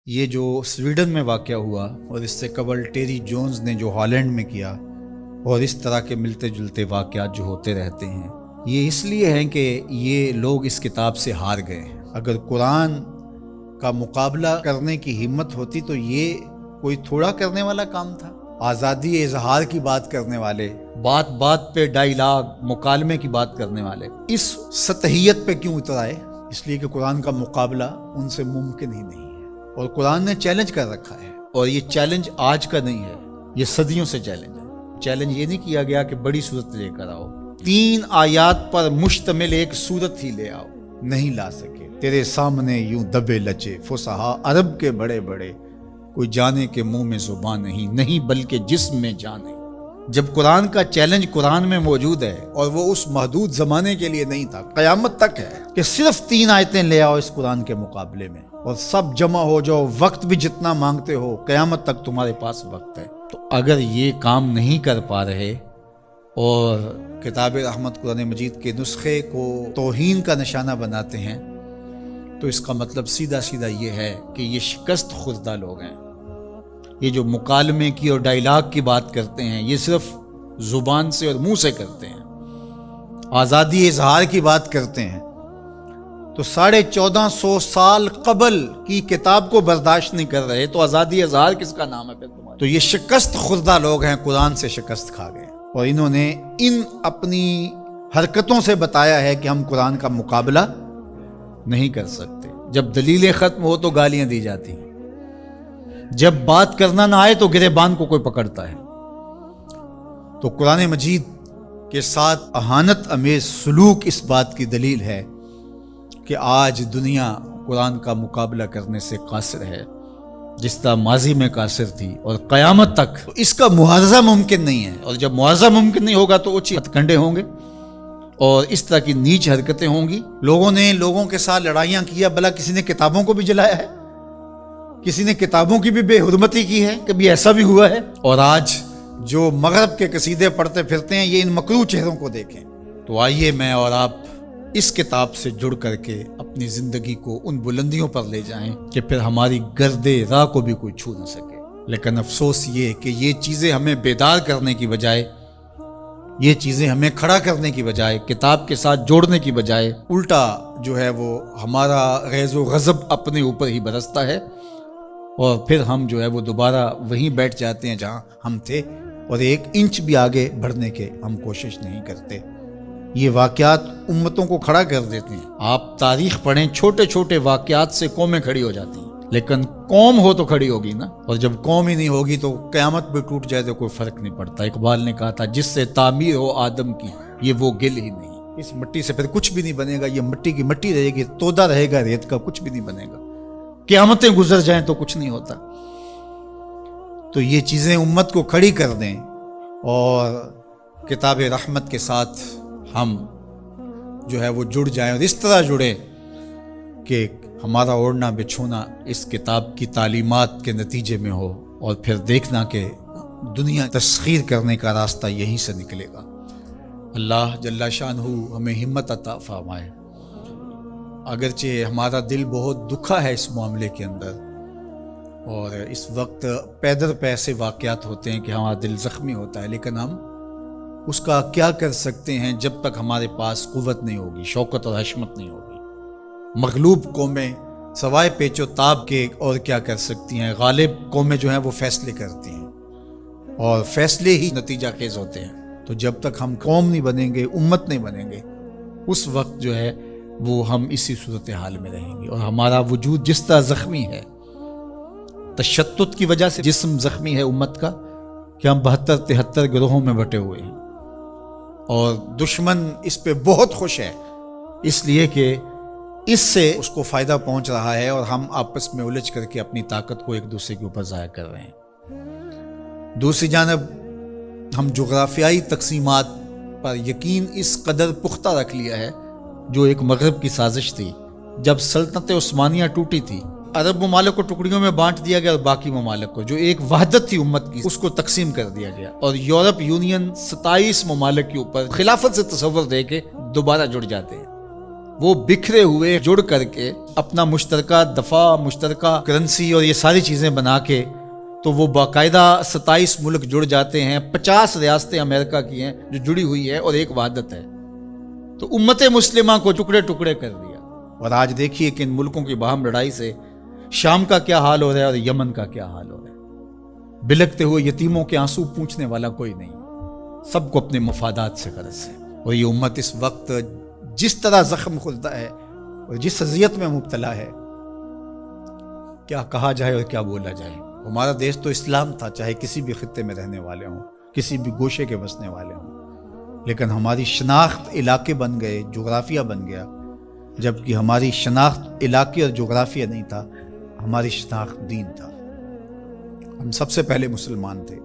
یہ جو سویڈن میں واقع ہوا اور اس سے قبل ٹیری جونز نے جو ہالینڈ میں کیا اور اس طرح کے ملتے جلتے واقعات جو ہوتے رہتے ہیں، یہ اس لیے ہیں کہ یہ لوگ اس کتاب سے ہار گئے ہیں۔ اگر قرآن کا مقابلہ کرنے کی ہمت ہوتی تو یہ کوئی تھوڑا کرنے والا کام تھا۔ آزادی اظہار کی بات کرنے والے، بات بات پہ ڈائیلاگ مکالمے کی بات کرنے والے اس سطحیت پہ کیوں اتر آئے؟ اس لیے کہ قرآن کا مقابلہ ان سے ممکن ہی نہیں ہے، اور قرآن نے چیلنج کر رکھا ہے، اور یہ چیلنج آج کا نہیں ہے، یہ صدیوں سے چیلنج ہے۔ چیلنج یہ نہیں کیا گیا کہ بڑی صورت لے کر آؤ، 3 آیات پر مشتمل ایک صورت ہی لے آؤ، نہیں لا سکے۔ تیرے سامنے یوں دبے لچے فصحا عرب کے بڑے بڑے، کوئی جانے کے منہ میں زبان نہیں بلکہ جسم میں جان ہے۔ جب قرآن کا چیلنج قرآن میں موجود ہے اور وہ اس محدود زمانے کے لیے نہیں تھا، قیامت تک ہے کہ صرف 3 آیتیں لے آؤ اس قرآن کے مقابلے میں اور سب جمع ہو جاؤ، وقت بھی جتنا مانگتے ہو، قیامت تک تمہارے پاس وقت ہے۔ تو اگر یہ کام نہیں کر پا رہے اور کتاب رحمت قرآن مجید کے نسخے کو توہین کا نشانہ بناتے ہیں، تو اس کا مطلب سیدھا سیدھا یہ ہے کہ یہ شکست خوردہ لوگ ہیں۔ یہ جو مکالمے کی اور ڈائیلاگ کی بات کرتے ہیں، یہ صرف زبان سے اور منہ سے کرتے ہیں۔ آزادی اظہار کی بات کرتے ہیں تو 1450 سال قبل کی کتاب کو برداشت نہیں کر رہے، تو آزادی اظہار کس کا نام ہے پھر تمہارا؟ تو یہ شکست خوردہ لوگ ہیں، قرآن سے شکست کھا گئے، اور انہوں نے ان اپنی حرکتوں سے بتایا ہے کہ ہم قرآن کا مقابلہ نہیں کر سکتے۔ جب دلیلیں ختم ہو تو گالیاں دی جاتی ہیں، جب بات کرنا نہ آئے تو گریبان کو کوئی پکڑتا ہے۔ تو قرآن مجید کے ساتھ اہانت امیز سلوک اس بات کی دلیل ہے کہ آج دنیا قرآن کا مقابلہ کرنے سے قاصر ہے، جس طرح ماضی میں قاصر تھی، اور قیامت تک اس کا معاوضہ ممکن نہیں ہے۔ اور جب معاوضہ ممکن نہیں ہوگا تو اوچی ہتھ کنڈے ہوں گے اور اس طرح کی نیچ حرکتیں ہوں گی۔ لوگوں نے لوگوں کے ساتھ لڑائیاں کیا، بھلا کسی نے کتابوں کو بھی جلایا ہے؟ کسی نے کتابوں کی بھی بے حرمتی کی ہے؟ کبھی ایسا بھی ہوا ہے؟ اور آج جو مغرب کے قصیدے پڑھتے پھرتے ہیں، یہ ان مکروہ چہروں کو دیکھیں۔ تو آئیے میں اور آپ اس کتاب سے جڑ کر کے اپنی زندگی کو ان بلندیوں پر لے جائیں کہ پھر ہماری گرد راہ کو بھی کوئی چھو نہ سکے۔ لیکن افسوس یہ کہ یہ چیزیں ہمیں بیدار کرنے کی بجائے، یہ چیزیں ہمیں کھڑا کرنے کی بجائے، کتاب کے ساتھ جوڑنے کی بجائے، الٹا جو ہے وہ ہمارا غیظ و غضب اپنے اوپر ہی برستا ہے، اور پھر ہم جو ہے وہ دوبارہ وہیں بیٹھ جاتے ہیں جہاں ہم تھے، اور 1 انچ بھی آگے بڑھنے کے ہم کوشش نہیں کرتے۔ یہ واقعات امتوں کو کھڑا کر دیتے ہیں۔ آپ تاریخ پڑھیں، چھوٹے چھوٹے واقعات سے قومیں کھڑی ہو جاتی ہیں، لیکن قوم ہو تو کھڑی ہوگی نا، اور جب قوم ہی نہیں ہوگی تو قیامت بھی ٹوٹ جائے تو کوئی فرق نہیں پڑتا۔ اقبال نے کہا تھا، جس سے تعمیر ہو آدم کی، یہ وہ گل ہی نہیں۔ اس مٹی سے پھر کچھ بھی نہیں بنے گا، یہ مٹی کی مٹی رہے گی، تودا رہے گا ریت کا، کچھ بھی نہیں بنے گا۔ قیامتیں گزر جائیں تو کچھ نہیں ہوتا۔ تو یہ چیزیں امت کو کھڑی کر دیں، اور کتاب رحمت کے ساتھ ہم جو ہے وہ جڑ جائیں، اور اس طرح جڑیں کہ ہمارا اوڑھنا بچھونا اس کتاب کی تعلیمات کے نتیجے میں ہو، اور پھر دیکھنا کہ دنیا تسخیر کرنے کا راستہ یہیں سے نکلے گا۔ اللہ جل شانہ ہمیں ہمت عطا فرمائے۔ اگرچہ ہمارا دل بہت دکھا ہے اس معاملے کے اندر، اور اس وقت پے در پے ایسے واقعات ہوتے ہیں کہ ہمارا دل زخمی ہوتا ہے، لیکن ہم اس کا کیا کر سکتے ہیں جب تک ہمارے پاس قوت نہیں ہوگی، شوکت اور حشمت نہیں ہوگی۔ مغلوب قومیں سوائے پیچ و تاب کے اور کیا کر سکتی ہیں؟ غالب قومیں جو ہیں وہ فیصلے کرتی ہیں، اور فیصلے ہی نتیجہ خیز ہوتے ہیں۔ تو جب تک ہم قوم نہیں بنیں گے، امت نہیں بنیں گے، اس وقت جو ہے وہ ہم اسی صورتحال میں رہیں گے، اور ہمارا وجود جس طرح زخمی ہے، تشتت کی وجہ سے جسم زخمی ہے امت کا، کہ ہم 72-73 گروہوں میں بٹے ہوئے ہیں، اور دشمن اس پہ بہت خوش ہے، اس لیے کہ اس سے اس کو فائدہ پہنچ رہا ہے، اور ہم آپس میں الجھ کر کے اپنی طاقت کو ایک دوسرے کے اوپر ضائع کر رہے ہیں۔ دوسری جانب ہم جغرافیائی تقسیمات پر یقین اس قدر پختہ رکھ لیا ہے، جو ایک مغرب کی سازش تھی۔ جب سلطنت عثمانیہ ٹوٹی تھی، عرب ممالک کو ٹکڑیوں میں بانٹ دیا گیا، اور باقی ممالک کو جو ایک وحدت تھی امت کی، اس کو تقسیم کر دیا گیا، اور یورپ یونین 27 ممالک کے اوپر خلافت سے تصور دے کے دوبارہ جڑ جاتے ہیں۔ وہ بکھرے ہوئے جڑ کر کے اپنا مشترکہ دفاع، مشترکہ کرنسی اور یہ ساری چیزیں بنا کے تو وہ باقاعدہ 27 ملک جڑ جاتے ہیں، 50 ریاستیں امریکہ کی ہیں جو جڑی ہوئی ہے اور ایک وحدت ہے۔ تو امت مسلمہ کو ٹکڑے ٹکڑے کر دیا، اور آج دیکھیے کہ ان ملکوں کی باہم لڑائی سے شام کا کیا حال ہو رہا ہے اور یمن کا کیا حال ہو رہا ہے۔ بلکتے ہوئے یتیموں کے آنسو پوچھنے والا کوئی نہیں، سب کو اپنے مفادات سے غرض ہے۔ اور یہ امت اس وقت جس طرح زخم خوردہ ہے اور جس اذیت میں مبتلا ہے، کیا کہا جائے اور کیا بولا جائے۔ ہمارا دیش تو اسلام تھا، چاہے کسی بھی خطے میں رہنے والے ہوں، کسی بھی گوشے کے بسنے والے ہوں، لیکن ہماری شناخت علاقے بن گئے، جغرافیہ بن گیا، جبکہ ہماری شناخت علاقے اور جغرافیہ نہیں تھا، ہماری شناخت دین تھا۔ ہم سب سے پہلے مسلمان تھے۔